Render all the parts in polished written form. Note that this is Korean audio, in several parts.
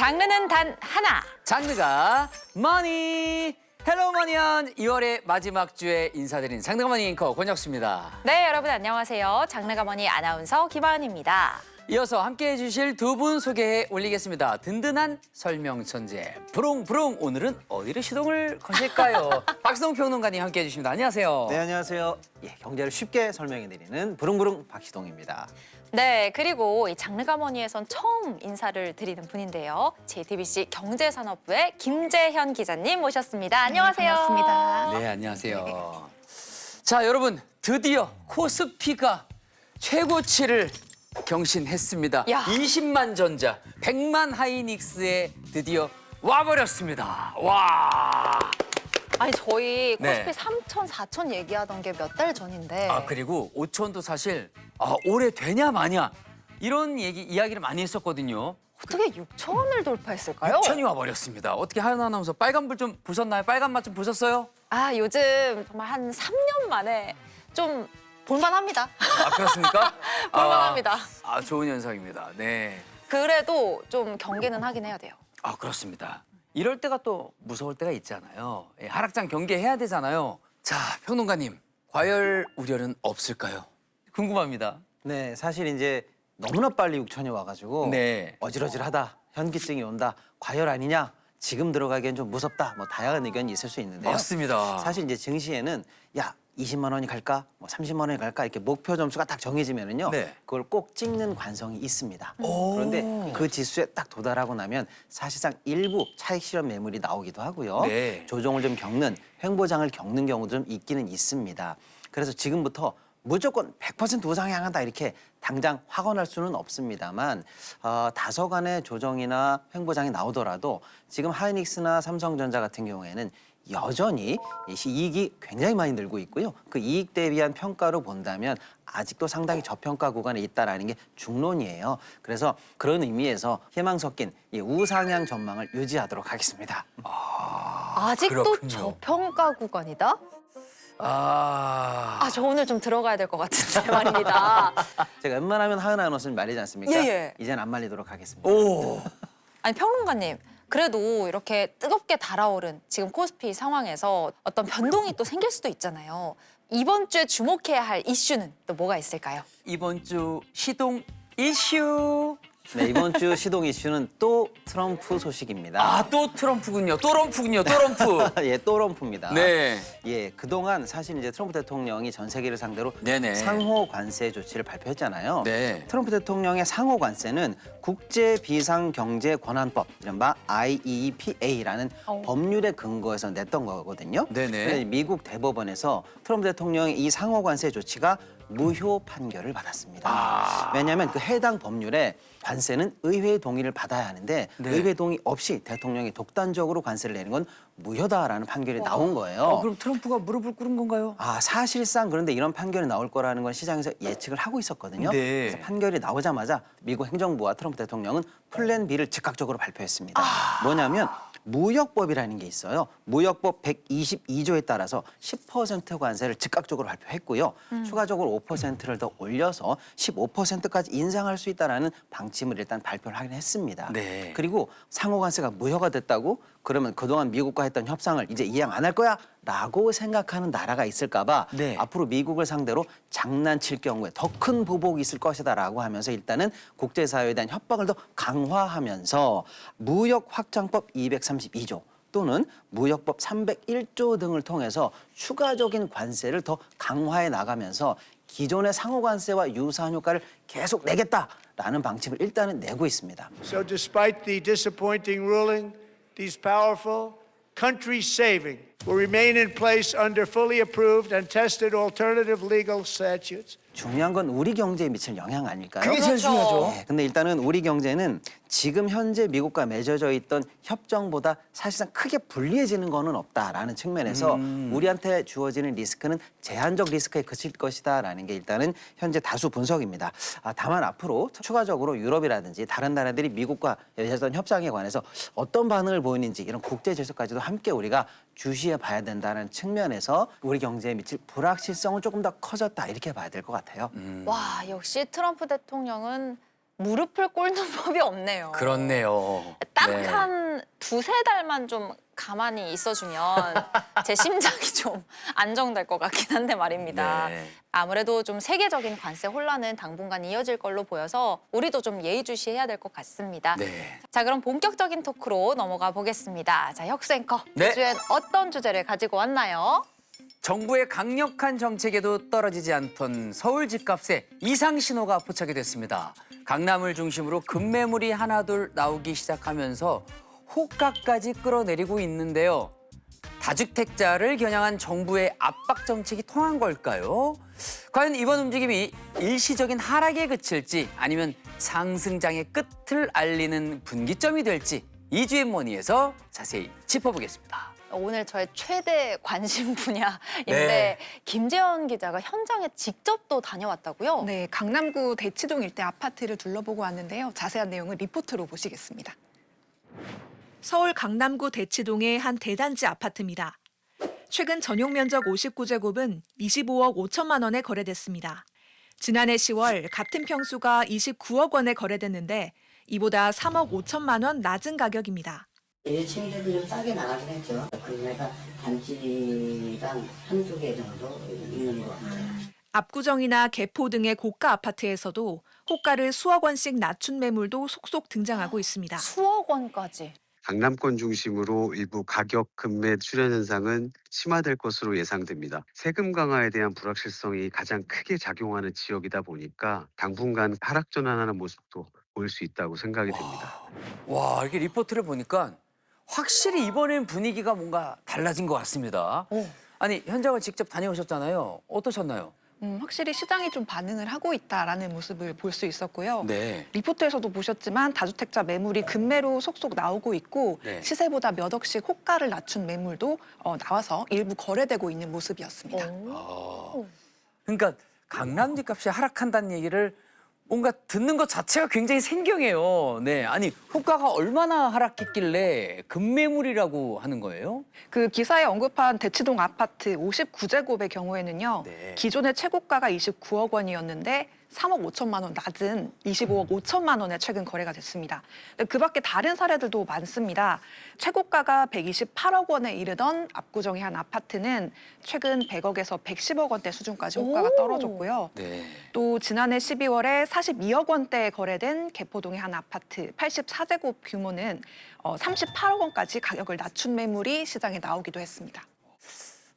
장르는 단 하나. 장르가 머니. 헬로 머니언 2월의 마지막 주에 인사드리는 장르가 머니 앵커 권혁수입니다. 네, 여러분 안녕하세요. 장르가 뭐니 아나운서 김하은입니다. 이어서 함께해 주실 두 분 소개해 올리겠습니다. 든든한 설명 천재 부릉부릉. 오늘은 어디를 시동을 거실까요? 박시동 평론가님 함께해 주십니다. 안녕하세요. 네, 안녕하세요. 예, 경제를 쉽게 설명해드리는 부릉부릉 박시동입니다. 네, 그리고 이 장르가 뭐니에선 처음 인사를 드리는 분인데요. JTBC 경제산업부의 김재현 기자님 모셨습니다. 안녕하세요. 반갑습니다. 네, 안녕하세요. 자, 여러분 드디어 코스피가 최고치를 경신했습니다. 야. 20만 전자, 100만 하이닉스에 드디어 와버렸습니다. 와. 아니 저희 네. 코스피 3천, 4천 얘기하던 게 몇 달 전인데. 아, 그리고 5천도 사실 올해 되냐 마냐 이런 이야기를 많이 했었거든요. 어떻게 6천 원을 돌파했을까요? 6천이 와버렸습니다. 어떻게 하은 아나운서 빨간불 좀 보셨나요? 빨간 맛 좀 보셨어요? 아, 요즘 정말 한 3년 만에 좀 볼만합니다. 아, 그렇습니까? 볼만합니다. 좋은 현상입니다. 네. 그래도 좀 경계는 하긴 해야 돼요. 아, 그렇습니다. 이럴 때가 또 무서울 때가 있잖아요. 예, 하락장 경계해야 되잖아요. 자, 평론가님, 과열 우려는 없을까요? 궁금합니다. 네, 사실 이제 너무나 빨리 6천이 와가지고 네. 어질어질하다, 현기증이 온다, 과열 아니냐, 지금 들어가기엔 좀 무섭다, 뭐 다양한 의견이 있을 수 있는데요. 맞습니다. 사실 이제 증시에는 야 20만 원이 갈까, 뭐 30만 원이 갈까 이렇게 목표 점수가 딱 정해지면은요, 네. 그걸 꼭 찍는 관성이 있습니다. 오. 그런데 그 지수에 딱 도달하고 나면 사실상 일부 차익 실현 매물이 나오기도 하고요. 네. 조정을 좀 겪는 횡보장을 겪는 경우도 좀 있기는 있습니다. 그래서 지금부터 무조건 100% 우상향한다 이렇게 당장 확언할 수는 없습니다만 다소간의 조정이나 횡보장이 나오더라도 지금 하이닉스나 삼성전자 같은 경우에는 여전히 이익이 굉장히 많이 늘고 있고요. 그 이익 대비한 평가로 본다면 아직도 상당히 저평가 구간에 있다는 게 중론이에요. 그래서 그런 의미에서 희망 섞인 이 우상향 전망을 유지하도록 하겠습니다. 아직도 그렇군요. 저평가 구간이다? 아, 저 오늘 좀 들어가야 될 것 같은데 말입니다. 제가 웬만하면 하은 아나운서님 말리지 않습니까? 예. 이젠 안 말리도록 하겠습니다. 오. 아니 평론가님, 그래도 이렇게 뜨겁게 달아오른 지금 코스피 상황에서 어떤 변동이 또 생길 수도 있잖아요. 이번 주에 주목해야 할 이슈는 또 뭐가 있을까요? 이번 주 시동 이슈. 네, 이번 주 시동 이슈는 또 트럼프 소식입니다. 또 트럼프군요. 또 럼프군요. 또 럼프. 예, 또 트럼프입니다. 네. 예, 그동안 사실 이제 트럼프 대통령이 전 세계를 상대로 네네. 상호 관세 조치를 발표했잖아요. 네. 트럼프 대통령의 상호 관세는 국제 비상 경제 권한법, 이른바 IEEPA라는 법률에 근거해서 냈던 거거든요. 네네. 그런데 미국 대법원에서 트럼프 대통령의 이 상호 관세 조치가 무효 판결을 받았습니다. 왜냐하면 그 해당 법률에 관세는 의회의 동의를 받아야 하는데 네. 의회 동의 없이 대통령이 독단적으로 관세를 내는 건 무효다라는 판결이 나온 거예요. 그럼 트럼프가 무릎을 꿇은 건가요? 사실상 그런데 이런 판결이 나올 거라는 건 시장에서 예측을 하고 있었거든요. 네. 그래서 판결이 나오자마자 미국 행정부와 트럼프 대통령은 플랜 B를 즉각적으로 발표했습니다. 뭐냐면 무역법이라는 게 있어요. 무역법 122조에 따라서 10% 관세를 즉각적으로 발표했고요. 추가적으로 5%를 더 올려서 15%까지 인상할 수 있다는 방침을 일단 발표를 하긴 했습니다. 네. 그리고 상호 관세가 무효가 됐다고 그러면 그동안 미국과 했던 협상을 이제 이행 안 할 거야? 라고 생각하는 나라가 있을까 봐 네. 앞으로 미국을 상대로 장난칠 경우에 더 큰 보복이 있을 것이다 라고 하면서 일단은 국제사회에 대한 협박을 더 강화하면서 무역확장법 232조 또는 무역법 301조 등을 통해서 추가적인 관세를 더 강화해 나가면서 기존의 상호관세와 유사한 효과를 계속 내겠다라는 방침을 일단은 내고 있습니다. So despite the disappointing ruling, these powerful, country-saving will remain in place under fully approved and tested alternative legal statutes. 중요한 건 우리 경제에 미칠 영향 아닐까요? 그게 제일 그렇죠. 중요하죠. 네, 근데 일단은 우리 경제는 지금 현재 미국과 맺어져 있던 협정보다 사실상 크게 불리해지는 거는 없다라는 측면에서 우리한테 주어지는 리스크는 제한적 리스크에 그칠 것이다라는 게 일단은 현재 다수 분석입니다. 다만 앞으로 추가적으로 유럽이라든지 다른 나라들이 미국과 맺었던 협상에 관해서 어떤 반응을 보이는지 이런 국제 질서까지도 함께 우리가 주시해 봐야 된다는 측면에서 우리 경제에 미칠 불확실성은 조금 더 커졌다 이렇게 봐야 될 것 같아요. 와, 역시 트럼프 대통령은 무릎을 꿇는 법이 없네요. 그렇네요. 딱 네. 한 두세 달만 좀 가만히 있어주면 제 심장이 좀 안정될 것 같긴 한데 말입니다. 네. 아무래도 좀 세계적인 관세 혼란은 당분간 이어질 걸로 보여서 우리도 좀 예의주시해야 될 것 같습니다. 네. 자, 그럼 본격적인 토크로 넘어가 보겠습니다. 자, 혁수 앵커, 네. 주엔 어떤 주제를 가지고 왔나요? 정부의 강력한 정책에도 떨어지지 않던 서울 집값에 이상 신호가 포착이 됐습니다. 강남을 중심으로 급매물이 하나둘 나오기 시작하면서 호가까지 끌어내리고 있는데요. 다주택자를 겨냥한 정부의 압박 정책이 통한 걸까요? 과연 이번 움직임이 일시적인 하락에 그칠지 아니면 상승장의 끝을 알리는 분기점이 될지 이주앤머니에서 자세히 짚어보겠습니다. 오늘 저의 최대 관심 분야인데 네. 김재원 기자가 현장에 직접 또 다녀왔다고요? 네, 강남구 대치동 일대 아파트를 둘러보고 왔는데요. 자세한 내용은 리포트로 보시겠습니다. 서울 강남구 대치동의 한 대단지 아파트입니다. 최근 전용 면적 59제곱은 25억 5천만 원에 거래됐습니다. 지난해 10월 같은 평수가 29억 원에 거래됐는데 이보다 3억 5천만 원 낮은 가격입니다. 1층들은 좀 싸게 나가긴 했죠. 그중에서 단지랑 한두 개 정도 있는 것 같아요. 압구정이나 개포 등의 고가 아파트에서도 호가를 수억 원씩 낮춘 매물도 속속 등장하고 있습니다. 수억 원까지. 강남권 중심으로 일부 가격 급매 출현 현상은 심화될 것으로 예상됩니다. 세금 강화에 대한 불확실성이 가장 크게 작용하는 지역이다 보니까 당분간 하락 전환하는 모습도 보일 수 있다고 생각이 됩니다. 와, 이렇게 리포트를 보니까 확실히 이번엔 분위기가 뭔가 달라진 것 같습니다. 아니, 현장을 직접 다녀오셨잖아요. 어떠셨나요? 확실히 시장이 좀 반응을 하고 있다라는 모습을 볼 수 있었고요. 네. 리포트에서도 보셨지만 다주택자 매물이 급매로 속속 나오고 있고 네. 시세보다 몇 억씩 호가를 낮춘 매물도 나와서 일부 거래되고 있는 모습이었습니다. 그러니까 강남 집값이 하락한다는 얘기를 뭔가 듣는 것 자체가 굉장히 생경해요. 네, 아니 호가가 얼마나 하락했길래 급매물이라고 하는 거예요? 그 기사에 언급한 대치동 아파트 59제곱의 경우에는요. 네. 기존의 최고가가 29억 원이었는데 3억 5천만 원 낮은 25억 5천만 원에 최근 거래가 됐습니다. 그 밖에 다른 사례들도 많습니다. 최고가가 128억 원에 이르던 압구정의 한 아파트는 최근 100억에서 110억 원대 수준까지 호가가 떨어졌고요. 네. 또 지난해 12월에 42억 원대에 거래된 개포동의 한 아파트 84제곱 규모는 38억 원까지 가격을 낮춘 매물이 시장에 나오기도 했습니다.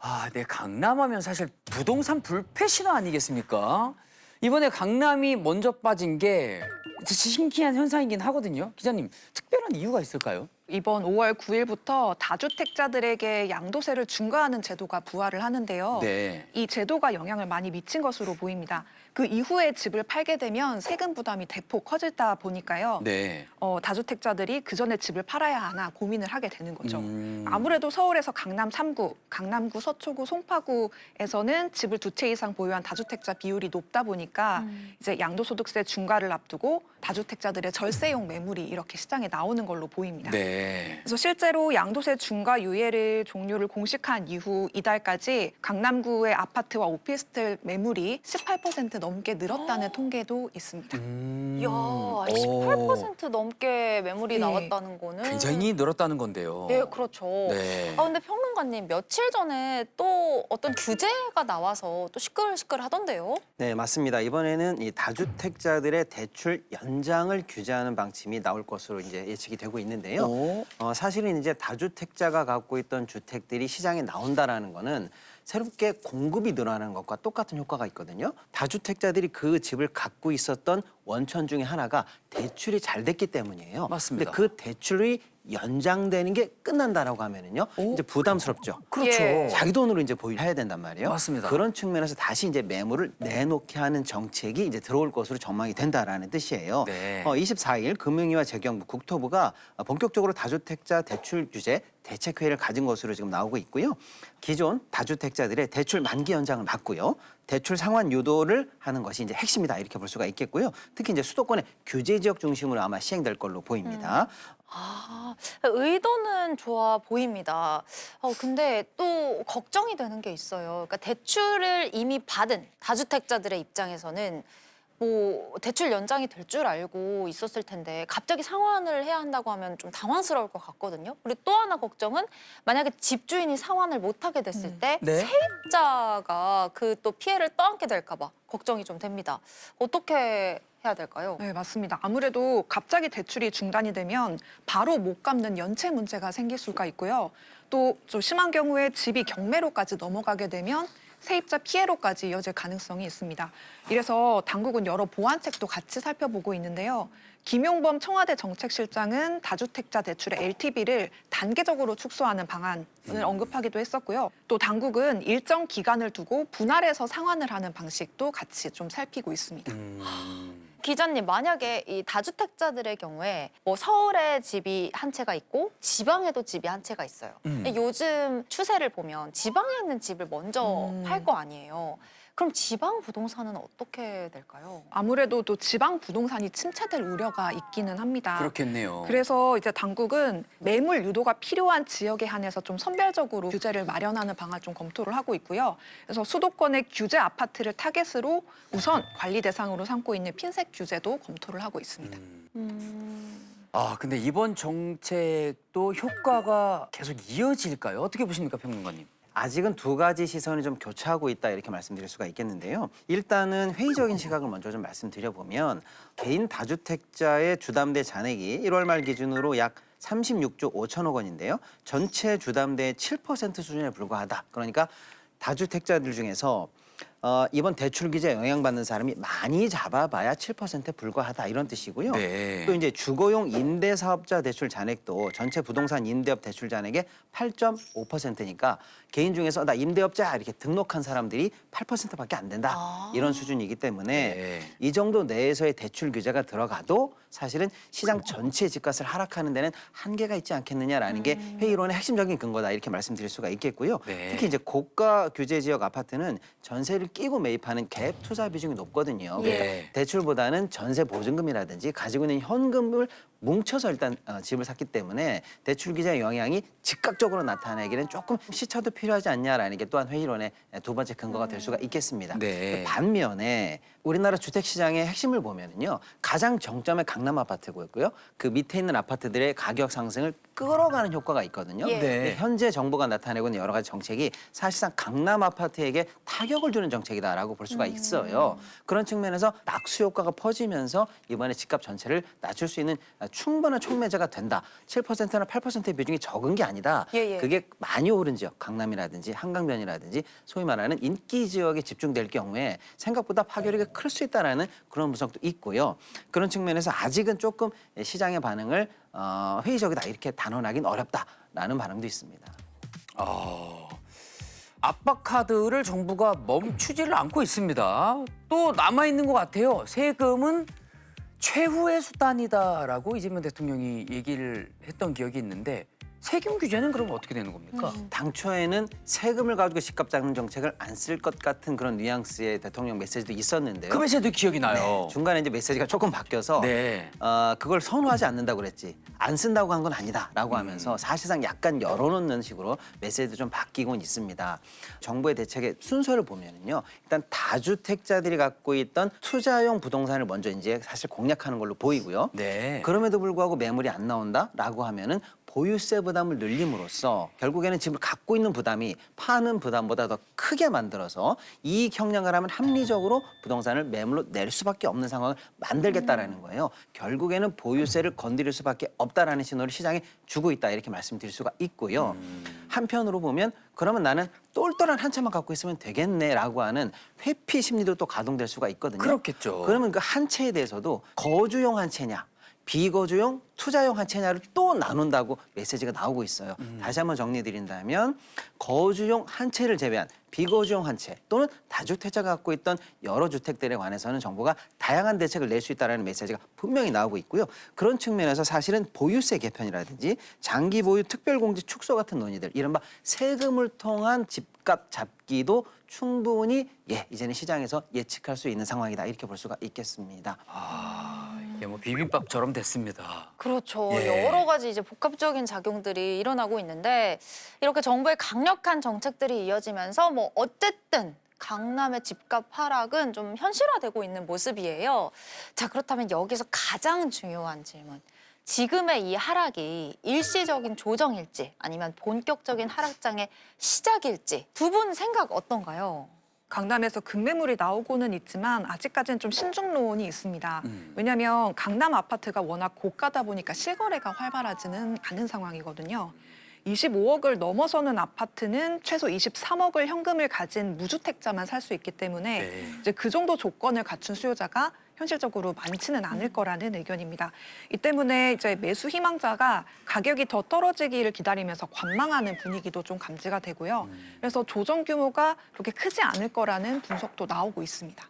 아, 네, 강남하면 사실 부동산 불패 신화 아니겠습니까? 이번에 강남이 먼저 빠진 게 신기한 현상이긴 하거든요. 기자님, 특별한 이유가 있을까요? 이번 5월 9일부터 다주택자들에게 양도세를 중과하는 제도가 부활을 하는데요. 네. 이 제도가 영향을 많이 미친 것으로 보입니다. 그 이후에 집을 팔게 되면 세금 부담이 대폭 커지다 보니까요. 네. 다주택자들이 그 전에 집을 팔아야 하나 고민을 하게 되는 거죠. 음. 아무래도 서울에서 강남 3구, 강남구, 서초구, 송파구에서는 집을 두 채 이상 보유한 다주택자 비율이 높다 보니까 이제 양도소득세 중과를 앞두고 다주택자들의 절세용 매물이 이렇게 시장에 나오는 걸로 보입니다. 네. 그래서 실제로 양도세 중과 유예를 종료를 공식한 이후 이달까지 강남구의 아파트와 오피스텔 매물이 18% 넘게 늘었다는 통계도 있습니다. 이야, 오. 18% 넘게 매물이 네. 나왔다는 거는 굉장히 늘었다는 건데요. 네, 그렇죠. 네. 아, 근데 평론가님 며칠 전에 또 어떤 규제가 나와서 또 시끌시끌 하던데요? 네, 맞습니다. 이번에는 이 다주택자들의 대출 연장을 규제하는 방침이 나올 것으로 이제 예측이 되고 있는데요. 오. 사실은 이제 다주택자가 갖고 있던 주택들이 시장에 나온다라는 거는 새롭게 공급이 늘어나는 것과 똑같은 효과가 있거든요. 다주택자들이 그 집을 갖고 있었던 원천 중에 하나가 대출이 잘 됐기 때문이에요. 맞습니다. 근데 그 대출이 연장되는 게 끝난다라고 하면은요. 이제 부담스럽죠. 그렇죠. 예. 자기 돈으로 이제 보유해야 된단 말이에요. 맞습니다. 그런 측면에서 다시 이제 매물을 내놓게 하는 정책이 이제 들어올 것으로 전망이 된다라는 뜻이에요. 네. 24일 금융위와 재경부, 국토부가 본격적으로 다주택자 대출 규제 대책회의를 가진 것으로 지금 나오고 있고요. 기존 다주택자들의 대출 만기 연장을 막고요. 대출 상환 유도를 하는 것이 이제 핵심이다 이렇게 볼 수가 있겠고요. 특히 이제 수도권의 규제 지역 중심으로 아마 시행될 걸로 보입니다. 아, 의도는 좋아 보입니다. 근데 또 걱정이 되는 게 있어요. 그러니까 대출을 이미 받은 다주택자들의 입장에서는 뭐 대출 연장이 될 줄 알고 있었을 텐데 갑자기 상환을 해야 한다고 하면 좀 당황스러울 것 같거든요. 그리고 또 하나 걱정은 만약에 집주인이 상환을 못하게 됐을 때 네. 세입자가 그 또 피해를 떠안게 될까 봐 걱정이 좀 됩니다. 어떻게 해야 될까요? 네, 맞습니다. 아무래도 갑자기 대출이 중단이 되면 바로 못 갚는 연체 문제가 생길 수가 있고요. 또 좀 심한 경우에 집이 경매로까지 넘어가게 되면 세입자 피해로까지 이어질 가능성이 있습니다. 이래서 당국은 여러 보완책도 같이 살펴보고 있는데요. 김용범 청와대 정책실장은 다주택자 대출의 LTV를 단계적으로 축소하는 방안을 언급하기도 했었고요. 또 당국은 일정 기간을 두고 분할해서 상환을 하는 방식도 같이 좀 살피고 있습니다. 기자님, 만약에 이 다주택자들의 경우에 뭐 서울에 집이 한 채가 있고 지방에도 집이 한 채가 있어요. 요즘 추세를 보면 지방에 있는 집을 먼저 팔 거 아니에요. 그럼 지방 부동산은 어떻게 될까요? 아무래도 또 지방 부동산이 침체될 우려가 있기는 합니다. 그렇겠네요. 그래서 이제 당국은 매물 유도가 필요한 지역에 한해서 좀 선별적으로 규제를 마련하는 방안을 좀 검토를 하고 있고요. 그래서 수도권의 규제 아파트를 타겟으로 우선 관리 대상으로 삼고 있는 핀셋 규제도 검토를 하고 있습니다. 아, 근데 이번 정책도 효과가 계속 이어질까요? 어떻게 보십니까, 평론가님? 아직은 두 가지 시선이 좀 교차하고 있다 이렇게 말씀드릴 수가 있겠는데요. 일단은 회의적인 시각을 먼저 좀 말씀드려보면 개인 다주택자의 주담대 잔액이 1월 말 기준으로 약 36조 5천억 원인데요. 전체 주담대의 7% 수준에 불과하다. 그러니까 다주택자들 중에서 이번 대출 규제에 영향받는 사람이 많이 잡아봐야 7%에 불과하다 이런 뜻이고요. 네. 또 이제 주거용 임대사업자 대출 잔액도 전체 부동산 임대업 대출 잔액의 8.5%니까 개인 중에서 나 임대업자 이렇게 등록한 사람들이 8%밖에 안 된다 이런 수준이기 때문에 네. 이 정도 내에서의 대출 규제가 들어가도 사실은 시장 전체의 집값을 하락하는 데는 한계가 있지 않겠느냐라는 게 회의론의 핵심적인 근거다 이렇게 말씀드릴 수가 있겠고요. 네. 특히 이제 고가 규제 지역 아파트는 전세를 끼고 매입하는 갭 투자 비중이 높거든요. 네. 대출보다는 전세 보증금이라든지 가지고 있는 현금을 뭉쳐서 일단 집을 샀기 때문에 대출 규제의 영향이 즉각적으로 나타나기는 조금 시차도 필요하지 않냐라는 게 또한 회의론의 두 번째 근거가 될 수가 있겠습니다. 네. 반면에 우리나라 주택 시장의 핵심을 보면은요, 가장 정점의 강남 아파트고요, 그 밑에 있는 아파트들의 가격 상승을 끌어가는 효과가 있거든요. 예. 네. 현재 정부가 나타내고 있는 여러 가지 정책이 사실상 강남 아파트에게 타격을 주는 정책이다라고 볼 수가 있어요. 그런 측면에서 낙수 효과가 퍼지면서 이번에 집값 전체를 낮출 수 있는 충분한 촉매제가 된다. 7%나 8%의 비중이 적은 게 아니다. 예, 예. 그게 많이 오른 지역, 강남이라든지 한강변이라든지 소위 말하는 인기 지역에 집중될 경우에 생각보다 파괴력이 클 수 있다라는 그런 분석도 있고요. 그런 측면에서 아직은 조금 시장의 반응을 회의적이다 이렇게 단언하기는 어렵다라는 반응도 있습니다. 압박 카드를 정부가 멈추지를 않고 있습니다. 또 남아 있는 것 같아요. 세금은 최후의 수단이다라고 이재명 대통령이 얘기를 했던 기억이 있는데 세금 규제는 그럼 어떻게 되는 겁니까? 당초에는 세금을 가지고 집값 잡는 정책을 안 쓸 것 같은 그런 뉘앙스의 대통령 메시지도 있었는데요. 그 메시지도 기억이 나요. 네, 중간에 이제 메시지가 조금 바뀌어서 네. 그걸 선호하지 않는다고 그랬지 안 쓴다고 한 건 아니다라고 하면서 사실상 약간 열어놓는 식으로 메시지도 좀 바뀌곤 있습니다. 정부의 대책의 순서를 보면은요, 일단 다주택자들이 갖고 있던 투자용 부동산을 먼저 이제 사실 공략하는 걸로 보이고요. 네. 그럼에도 불구하고 매물이 안 나온다라고 하면은 보유세 부담을 늘림으로써 결국에는 집을 갖고 있는 부담이 파는 부담보다 더 크게 만들어서 이익 형량을 하면 합리적으로 부동산을 매물로 낼 수밖에 없는 상황을 만들겠다라는 거예요. 결국에는 보유세를 건드릴 수밖에 없다라는 신호를 시장에 주고 있다 이렇게 말씀드릴 수가 있고요. 한편으로 보면 그러면 나는 똘똘한 한 채만 갖고 있으면 되겠네라고 하는 회피 심리도 또 가동될 수가 있거든요. 그렇겠죠. 그러면 그 한 채에 대해서도 거주용 한 채냐 비거주용, 투자용 한 채냐를 또 나눈다고 메시지가 나오고 있어요. 다시 한번 정리드린다면 거주용 한 채를 제외한 비거주용 한 채 또는 다주택자가 갖고 있던 여러 주택들에 관해서는 정부가 다양한 대책을 낼 수 있다는 메시지가 분명히 나오고 있고요. 그런 측면에서 사실은 보유세 개편이라든지 장기 보유 특별공제 축소 같은 논의들, 이른바 세금을 통한 집값 잡기도 충분히 이제는 시장에서 예측할 수 있는 상황이다 이렇게 볼 수가 있겠습니다. 이게 뭐 비빔밥처럼 됐습니다. 그렇죠. 예. 여러 가지 이제 복합적인 작용들이 일어나고 있는데 이렇게 정부의 강력한 정책들이 이어지면서 뭐 어쨌든 강남의 집값 하락은 좀 현실화되고 있는 모습이에요. 자, 그렇다면 여기서 가장 중요한 질문. 지금의 이 하락이 일시적인 조정일지 아니면 본격적인 하락장의 시작일지 두 분 생각 어떤가요? 강남에서 급매물이 나오고는 있지만 아직까지는 좀 신중론이 있습니다. 왜냐하면 강남 아파트가 워낙 고가다 보니까 실거래가 활발하지는 않은 상황이거든요. 25억을 넘어서는 아파트는 최소 23억을 현금을 가진 무주택자만 살 수 있기 때문에 네. 이제 그 정도 조건을 갖춘 수요자가 현실적으로 많지는 않을 거라는 의견입니다. 이 때문에 이제 매수 희망자가 가격이 더 떨어지기를 기다리면서 관망하는 분위기도 좀 감지가 되고요. 그래서 조정 규모가 그렇게 크지 않을 거라는 분석도 나오고 있습니다.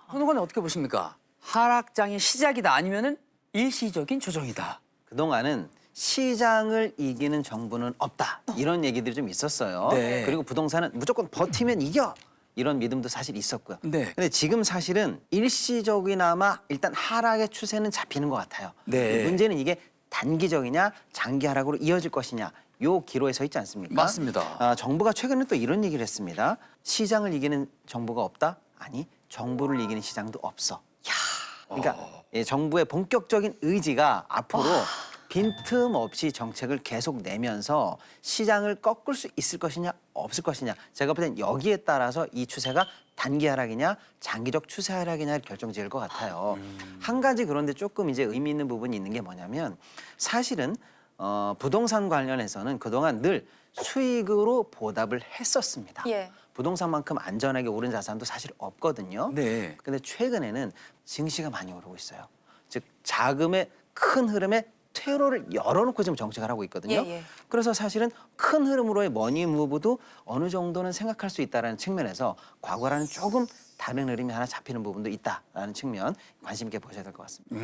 손호건 어떻게 보십니까? 하락장의 시작이다 아니면은 일시적인 조정이다. 그동안은 시장을 이기는 정부는 없다. 이런 얘기들이 좀 있었어요. 네. 그리고 부동산은 무조건 버티면 이겨. 이런 믿음도 사실 있었고요. 네. 근데 지금 사실은 일시적이나마 일단 하락의 추세는 잡히는 것 같아요. 네. 문제는 이게 단기적이냐 장기 하락으로 이어질 것이냐 요 기로에 서 있지 않습니까? 맞습니다. 정부가 최근에 또 이런 얘기를 했습니다. 시장을 이기는 정부가 없다? 아니, 정부를 이기는 시장도 없어. 그러니까 정부의 본격적인 의지가 앞으로 빈틈없이 정책을 계속 내면서 시장을 꺾을 수 있을 것이냐 없을 것이냐, 제가 볼 땐 여기에 따라서 이 추세가 단기 하락이냐 장기적 추세 하락이냐를 결정지을 것 같아요. 한 가지 그런데 조금 이제 의미 있는 부분이 있는 게 뭐냐면 사실은 부동산 관련해서는 그동안 늘 수익으로 보답을 했었습니다. 예. 부동산만큼 안전하게 오른 자산도 사실 없거든요. 네. 근데 최근에는 증시가 많이 오르고 있어요. 즉 자금의 큰 흐름에 퇴로를 열어놓고 지금 정책을 하고 있거든요. 예, 예. 그래서 사실은 큰 흐름으로의 머니 무브도 어느 정도는 생각할 수 있다는 측면에서 과거와는 조금 다른 흐름이 하나 잡히는 부분도 있다라는 측면 관심 있게 보셔야 될 것 같습니다.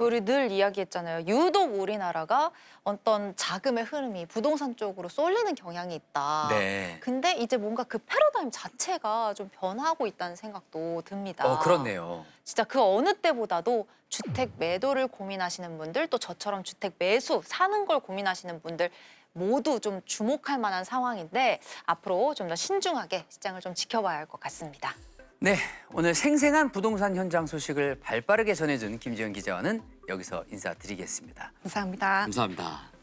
우리 늘 이야기했잖아요. 유독 우리나라가 어떤 자금의 흐름이 부동산 쪽으로 쏠리는 경향이 있다. 네. 근데 이제 뭔가 그 패러다임 자체가 좀 변하고 있다는 생각도 듭니다. 그렇네요. 진짜 그 어느 때보다도 주택 매도를 고민하시는 분들, 또 저처럼 주택 매수, 사는 걸 고민하시는 분들 모두 좀 주목할 만한 상황인데 앞으로 좀 더 신중하게 시장을 좀 지켜봐야 할 것 같습니다. 네, 오늘 생생한 부동산 현장 소식을 발빠르게 전해준 김지연 기자와는 여기서 인사드리겠습니다. 감사합니다. 감사합니다.